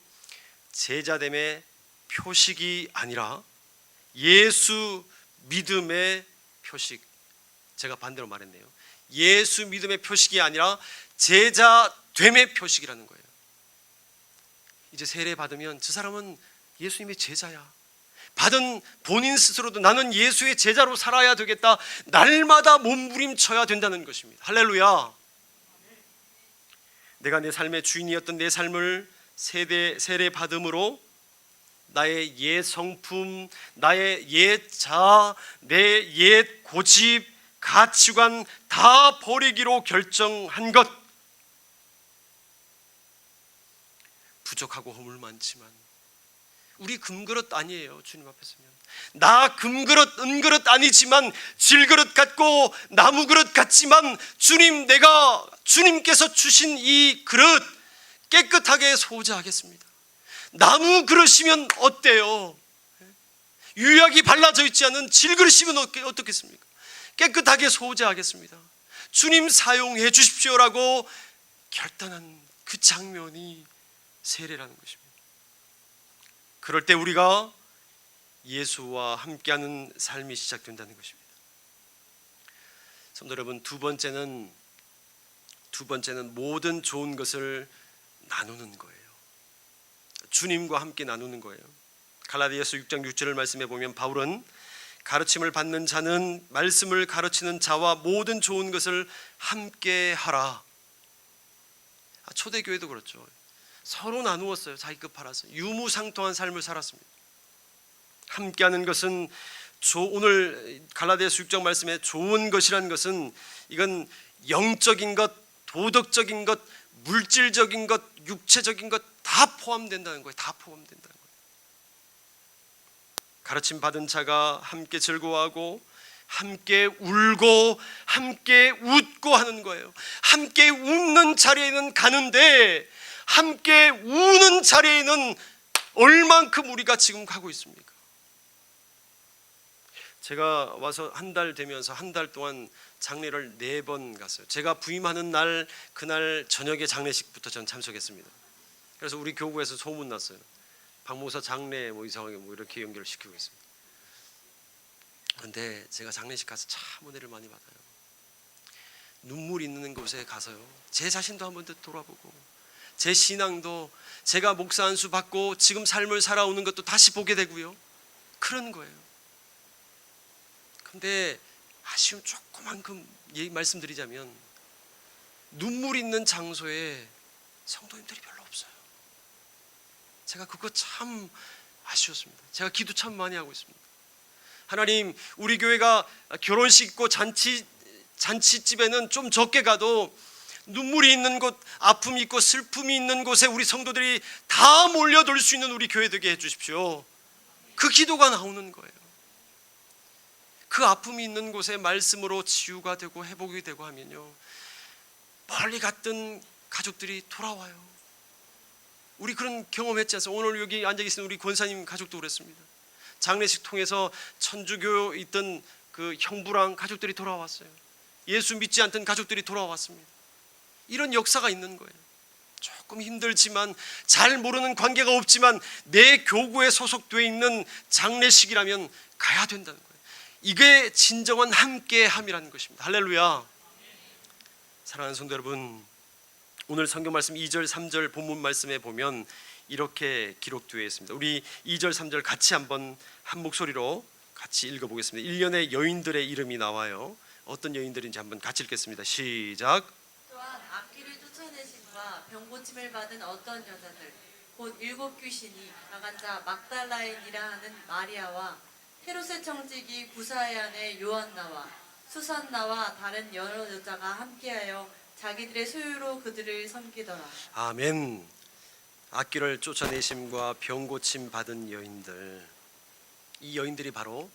제자됨의 표식이 아니라 예수 믿음의 표식. 제가 반대로 말했네요. 예수 믿음의 표식이 아니라 제자됨의 표식이라는 거예요. 이제 세례 받으면 저 사람은 예수님의 제자야. 받은 본인 스스로도 나는 예수의 제자로 살아야 되겠다, 날마다 몸부림쳐야 된다는 것입니다. 할렐루야. 내가 내 삶의 주인이었던 내 삶을 세례 받음으로 나의 옛 성품, 나의 옛 자아, 내 옛 고집, 가치관 다 버리기로 결정한 것. 부족하고 허물 많지만 우리 금그릇 아니에요. 주님 앞에 서면 나 금그릇 은그릇 아니지만 질그릇 같고 나무그릇 같지만 주님, 내가 주님께서 주신 이 그릇 깨끗하게 소지하겠습니다. 나무 그릇이면 어때요? 유약이 발라져 있지 않은 질그릇이면 어떻겠습니까? 깨끗하게 소지하겠습니다. 주님 사용해 주십시오라고 결단한 그 장면이 세례라는 것입니다. 그럴 때 우리가 예수와 함께하는 삶이 시작된다는 것입니다. 성도 여러분, 두 번째는 모든 좋은 것을 나누는 거예요. 주님과 함께 나누는 거예요. 갈라디아서 6장 6절을 말씀해 보면 바울은 가르침을 받는 자는 말씀을 가르치는 자와 모든 좋은 것을 함께 하라. 초대교회도 그렇죠. 서로 나누었어요. 자기 것 팔아서 유무상통한 삶을 살았습니다. 함께하는 것은 오늘 갈라디아서 6장 말씀에 좋은 것이라는 것은 이건 영적인 것, 도덕적인 것, 물질적인 것, 육체적인 것 다 포함된다는 거예요. 다 포함된다는 거예요. 가르침 받은 자가 함께 즐거워하고 함께 울고 함께 웃고 하는 거예요. 함께 웃는 자리에는 가는데 함께 우는 자리에는 얼만큼 우리가 지금 가고 있습니까? 제가 와서 한 달 되면서 한 달 동안 장례를 4번 갔어요. 제가 부임하는 날 그날 저녁에 장례식부터 전 참석했습니다. 그래서 우리 교구에서 소문 났어요. 박 목사 장례 뭐 이상하게 뭐 이렇게 연결을 시키고 있습니다. 그런데 제가 장례식 가서 참 은혜를 많이 받아요. 눈물 있는 곳에 가서요, 제 자신도 한번 더 돌아보고 제 신앙도 제가 목사 안수 받고 지금 삶을 살아오는 것도 다시 보게 되고요, 그런 거예요. 근데 아쉬움 조그만큼 말씀드리자면 눈물 있는 장소에 성도님들이 별로 없어요. 제가 그거 참 아쉬웠습니다. 제가 기도 참 많이 하고 있습니다. 하나님, 우리 교회가 결혼식 있고 잔치집에는 좀 적게 가도 눈물이 있는 곳, 아픔이 있고 슬픔이 있는 곳에 우리 성도들이 다 몰려들 수 있는 우리 교회 되게 해주십시오. 그 기도가 나오는 거예요. 그 아픔이 있는 곳에 말씀으로 치유가 되고 회복이 되고 하면요, 멀리 갔던 가족들이 돌아와요. 우리 그런 경험했지 않습니까? 오늘 여기 앉아 계신 우리 권사님 가족도 그랬습니다. 장례식 통해서 천주교 있던 그 형부랑 가족들이 돌아왔어요. 예수 믿지 않던 가족들이 돌아왔습니다. 이런 역사가 있는 거예요. 조금 힘들지만 잘 모르는 관계가 없지만 내 교구에 소속되어 있는 장례식이라면 가야 된다는 거예요. 이게 진정한 함께함이라는 것입니다. 할렐루야. 사랑하는 성도 여러분, 오늘 성경 말씀 2절 3절 본문 말씀에 보면 이렇게 기록되어 있습니다. 우리 2절 3절 같이 한번 한 목소리로 같이 읽어보겠습니다. 1년의 여인들의 이름이 나와요. 어떤 여인들인지 한번 같이 읽겠습니다. 시작. 또한 악귀를 쫓아내심과 병고침을 받은 어떤 여자들 곧 7 귀신이 나간 자 막달라인이라 하는 마리아와 헤롯의 청지기 구사의 아내 요한나와 수산나와 다른 여러 여자가 함께하여 자기들의 소유로 그들을 섬기더라. 아멘. 악귀를 쫓아내심과 병고침 받은 여인들, 이 여인들이 바로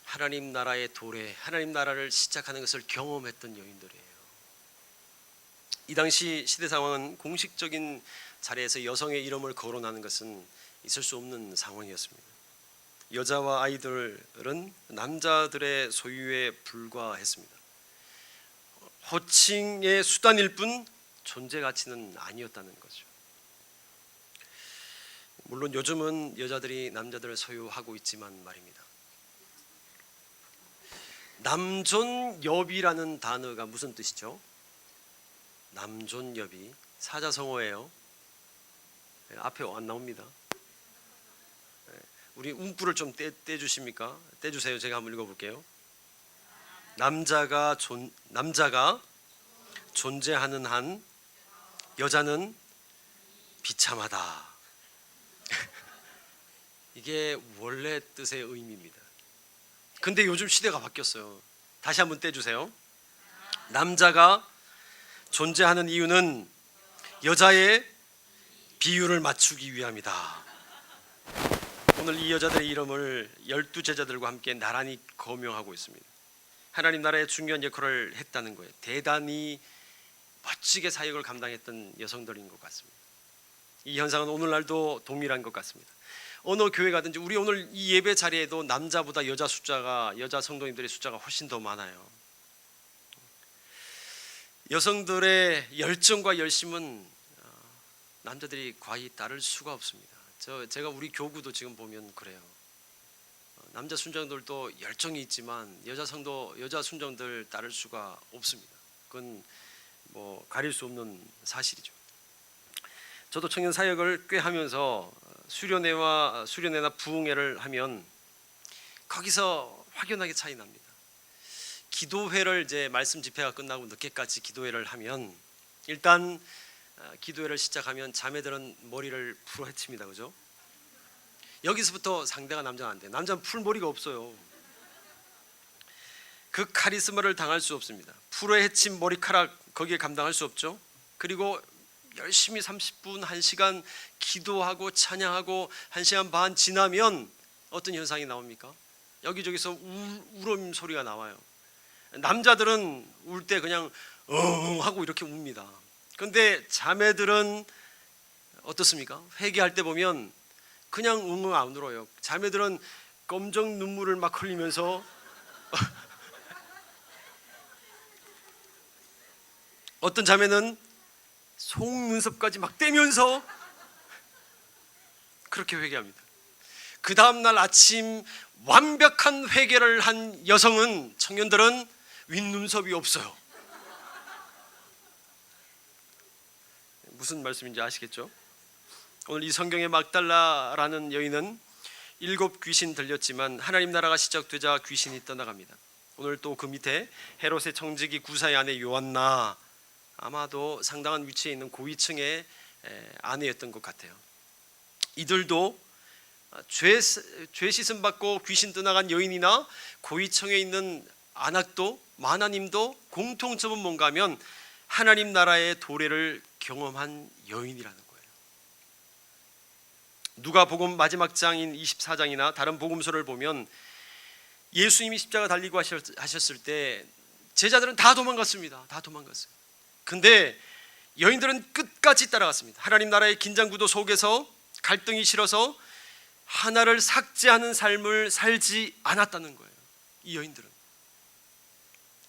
하나님 나라의 도래, 하나님 나라를 시작하는 것을 경험했던 여인들이에요. 이 당시 시대 상황은 공식적인 자리에서 여성의 이름을 거론하는 것은 있을 수 없는 상황이었습니다. 여자와 아이들은 남자들의 소유에 불과했습니다. 호칭의 수단일 뿐 존재 가치는 아니었다는 거죠. 물론 요즘은 여자들이 남자들을 소유하고 있지만 말입니다. 남존여비라는 단어가 무슨 뜻이죠? 남존여비, 사자성어예요. 앞에 안 나옵니다. 우리 움뿔을 좀 떼주십니까? 떼주세요. 제가 한번 읽어볼게요. 남자가 존재하는 한 여자는 비참하다. 이게 원래 뜻의 의미입니다. 근데 요즘 시대가 바뀌었어요. 다시 한번 떼주세요. 남자가 존재하는 이유는 여자의 비율을 맞추기 위함이다. 오늘 이 여자들의 이름을 12제자들과 함께 나란히 거명하고 있습니다. 하나님 나라의 중요한 역할을 했다는 거예요. 대단히 멋지게 사역을 감당했던 여성들인 것 같습니다. 이 현상은 오늘날도 동일한 것 같습니다. 어느 교회 가든지 우리 오늘 이 예배 자리에도 남자보다 여자 성도님들의 숫자가 훨씬 더 많아요. 여성들의 열정과 열심은 남자들이 거의 따를 수가 없습니다. 제가 우리 교구도 지금 보면 그래요. 남자 순정들도 열정이 있지만 여자 순정들 따를 수가 없습니다. 그건 뭐 가릴 수 없는 사실이죠. 저도 청년 사역을 꽤 하면서 수련회나 부흥회를 하면 거기서 확연하게 차이 납니다. 기도회를 이제 말씀 집회가 끝나고 늦게까지 기도회를 하면 일단 기도회를 시작하면 자매들은 머리를 풀어헤칩니다. 그죠? 여기서부터 상대가 남자는 안 돼요. 남자는 풀 머리가 없어요. 그 카리스마를 당할 수 없습니다. 풀어헤친 머리카락 거기에 감당할 수 없죠. 그리고 열심히 30분 1시간 기도하고 찬양하고 1시간 반 지나면 어떤 현상이 나옵니까? 여기저기서 울음 소리가 나와요. 남자들은 울 때 그냥 하고 이렇게 웁니다. 그런데 자매들은 어떻습니까? 회개할 때 보면 그냥 안 울어요. 자매들은 검정 눈물을 막 흘리면서 어떤 자매는 속눈썹까지 막 떼면서 그렇게 회개합니다. 그 다음날 아침 완벽한 회개를 한 여성은, 청년들은 윗눈썹이 없어요. 무슨 말씀인지 아시겠죠? 오늘 이 성경의 막달라라는 여인은 7 귀신 들렸지만 하나님 나라가 시작되자 귀신이 떠나갑니다. 오늘 또 그 밑에 헤롯의 청지기 구사의 아내 요한나, 아마도 상당한 위치에 있는 고위층의 아내였던 것 같아요. 이들도 죄 씻음 받고 귀신 떠나간 여인이나 고위층에 있는 안악도 마나님도 공통점은 뭔가 하면 하나님 나라의 도래를 경험한 여인이라는 거예요. 누가복음 마지막 장인 24장이나 다른 복음서를 보면 예수님이 십자가 달리고 하셨을 때 제자들은 다 도망갔습니다. 다 도망갔어요. 근데 여인들은 끝까지 따라갔습니다. 하나님 나라의 긴장 구도 속에서 갈등이 싫어서 하나를 삭제하는 삶을 살지 않았다는 거예요. 이 여인들은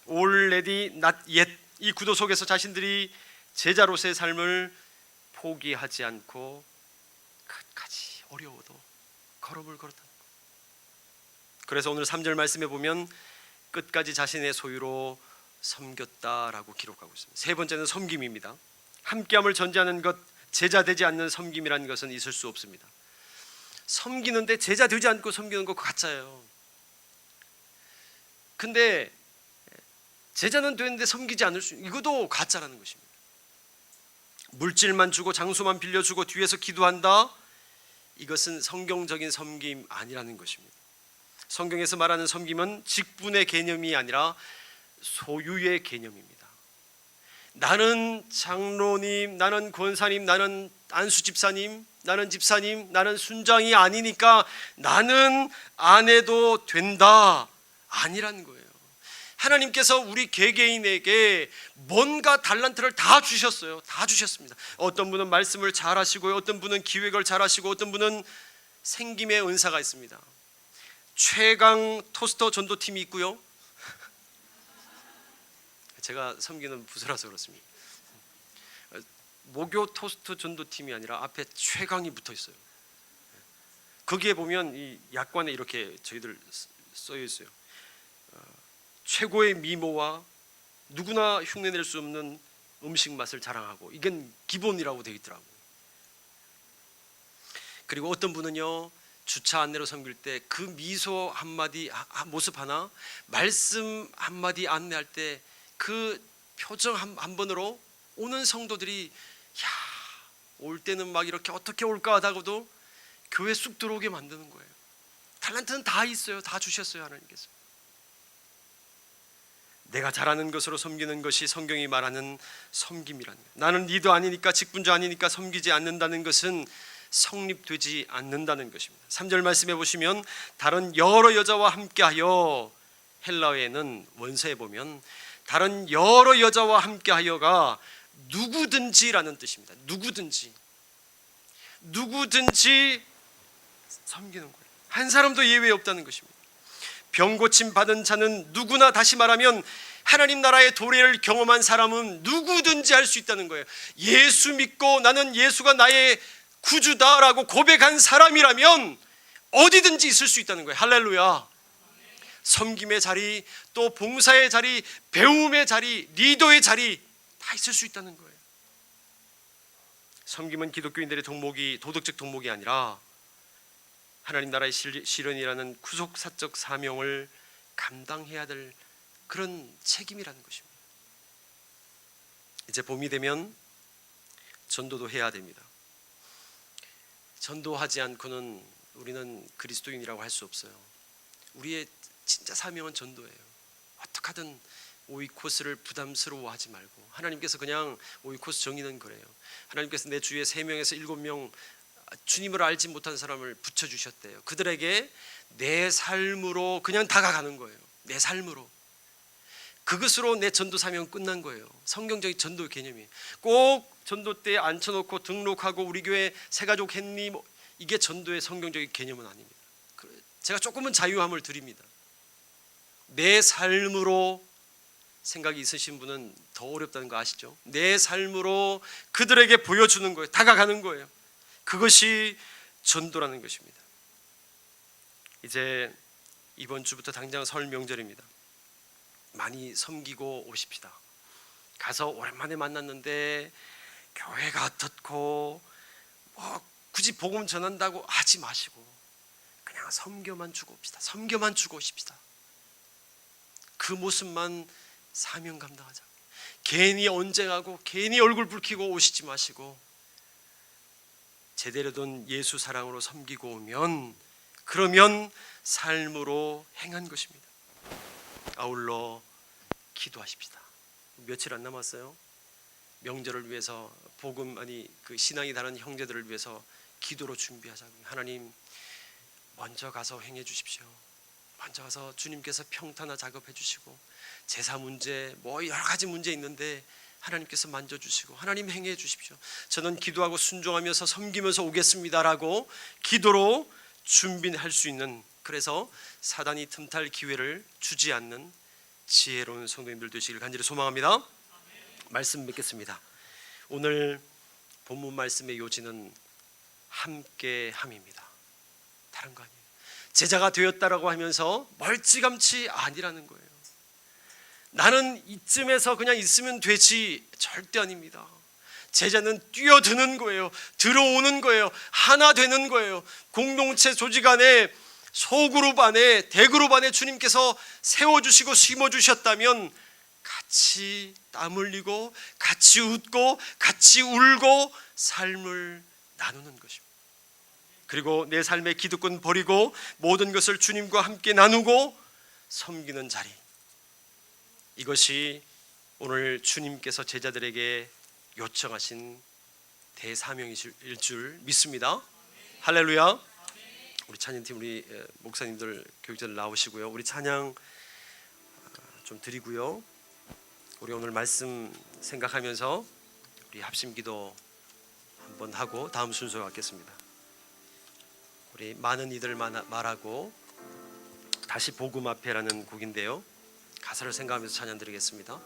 already not yet, 이 구도 속에서 자신들이 제자로서의 삶을 포기하지 않고 끝까지 어려워도 걸음을 걸었다는 거예요. 그래서 오늘 3절 말씀에 보면 끝까지 자신의 소유로 섬겼다라고 기록하고 있습니다. 세 번째는 섬김입니다. 함께함을 전제하는 것, 제자 되지 않는 섬김이라는 것은 있을 수 없습니다. 섬기는데 제자 되지 않고 섬기는 거 가짜예요. 근데 제자는 되는데 섬기지 않을 수, 이것도 가짜라는 것입니다. 물질만 주고 장소만 빌려주고 뒤에서 기도한다, 이것은 성경적인 섬김 아니라는 것입니다. 성경에서 말하는 섬김은 직분의 개념이 아니라 소유의 개념입니다. 나는 장로님, 나는 권사님, 나는 안수 집사님, 나는 집사님, 나는 순장이 아니니까 나는 안 해도 된다, 아니라는 거예요. 하나님께서 우리 개개인에게 뭔가 달란트를 다 주셨어요. 다 주셨습니다. 어떤 분은 말씀을 잘 하시고요, 어떤 분은 기획을 잘 하시고, 어떤 분은 생김의 은사가 있습니다. 최강 토스터 전도팀이 있고요, 제가 섬기는 부서라서 그렇습니다. 목요 토스트 전도팀이 아니라 앞에 최강이 붙어 있어요. 거기에 보면 이 약관에 이렇게 저희들 써 있어요. 최고의 미모와 누구나 흉내낼 수 없는 음식 맛을 자랑하고, 이건 기본이라고 되어 있더라고요. 그리고 어떤 분은요, 주차 안내로 섬길 때 그 미소 한마디, 모습 하나, 말씀 한마디 안내할 때 그 표정 한 번으로 오는 성도들이 야, 올 때는 막 이렇게 어떻게 올까 하다가도 교회 쑥 들어오게 만드는 거예요. 달란트는 다 있어요. 다 주셨어요, 하나님께서. 내가 잘하는 것으로 섬기는 것이 성경이 말하는 섬김이라는 거예요. 나는 리더 아니니까, 직분자 아니니까 섬기지 않는다는 것은 성립되지 않는다는 것입니다. 3절 말씀해 보시면 다른 여러 여자와 함께하여, 헬라어에는 원서에 보면 다른 여러 여자와 함께하여가 누구든지라는 뜻입니다. 누구든지 섬기는 거예요. 한 사람도 예외 없다는 것입니다. 병 고침 받은 자는 누구나, 다시 말하면 하나님 나라의 도래를 경험한 사람은 누구든지 할 수 있다는 거예요. 예수 믿고 나는 예수가 나의 구주다라고 고백한 사람이라면 어디든지 있을 수 있다는 거예요. 할렐루야. 섬김의 자리, 또 봉사의 자리, 배움의 자리, 리더의 자리 다 있을 수 있다는 거예요. 섬김은 기독교인들의 덕목이, 도덕적 덕목이 아니라 하나님 나라의 실현이라는 구속사적 사명을 감당해야 될 그런 책임이라는 것입니다. 이제 봄이 되면 전도도 해야 됩니다. 전도하지 않고는 우리는 그리스도인이라고 할 수 없어요. 우리의 진짜 사명은 전도예요. 어떻게 하든 오이코스를 부담스러워하지 말고, 하나님께서 그냥 오이코스 정의는 그래요. 하나님께서 내 주위에 3명에서 7명 주님을 알지 못한 사람을 붙여주셨대요. 그들에게 내 삶으로 그냥 다가가는 거예요. 내 삶으로. 그것으로 내 전도 사명 끝난 거예요. 성경적인 전도 개념이. 꼭 전도 때에 앉혀놓고 등록하고 우리 교회 새가족 했니? 이게 전도의 성경적인 개념은 아닙니다. 제가 조금은 자유함을 드립니다. 내 삶으로 생각이 있으신 분은 더 어렵다는 거 아시죠? 내 삶으로 그들에게 보여주는 거예요. 다가가는 거예요. 그것이 전도라는 것입니다. 이제 이번 주부터 당장 설 명절입니다. 많이 섬기고 오십시다. 가서 오랜만에 만났는데 교회가 어떻고 굳이 복음 전한다고 하지 마시고 그냥 섬겨만 주고 옵시다. 섬겨만 주고 오십시다. 그 모습만 사명 감당하자. 괜히 언쟁하고 괜히 얼굴 붉히고 오시지 마시고 제대로 된 예수 사랑으로 섬기고 오면 그러면 삶으로 행한 것입니다. 아울러 기도하십시다. 며칠 안 남았어요. 명절을 위해서 복음 그 신앙이 다른 형제들을 위해서 기도로 준비하자고요. 하나님 먼저 가서 행해 주십시오. 먼저 가서 주님께서 평탄화 작업해 주시고 제사 문제 여러 가지 문제 있는데 하나님께서 만져주시고 하나님 행해 주십시오. 저는 기도하고 순종하면서 섬기면서 오겠습니다라고 기도로 준비할 수 있는, 그래서 사단이 틈탈 기회를 주지 않는 지혜로운 성도님들 되시길 간절히 소망합니다. 말씀 맺겠습니다. 오늘 본문 말씀의 요지는 함께함입니다. 다른 거 아니에요. 제자가 되었다라고 하면서 멀찌감치 아니라는 거예요. 나는 이쯤에서 그냥 있으면 되지, 절대 아닙니다. 제자는 뛰어드는 거예요. 들어오는 거예요. 하나 되는 거예요. 공동체 조직 안에, 소그룹 안에, 대그룹 안에 주님께서 세워주시고 심어주셨다면 같이 땀 흘리고 같이 웃고 같이 울고 삶을 나누는 것입니다. 그리고 내 삶의 기득권 버리고 모든 것을 주님과 함께 나누고 섬기는 자리, 이것이 오늘 주님께서 제자들에게 요청하신 대사명일 줄 믿습니다. 할렐루야. 우리 찬양팀, 우리 목사님들, 교육자들 나오시고요. 우리 찬양 좀 드리고요. 우리 오늘 말씀 생각하면서 우리 합심기도 한번 하고 다음 순서 갖겠습니다. 우리 많은 이들 말하고 다시 복음 앞에라는 곡인데요. 가사를 생각하면서 찬양 드리겠습니다.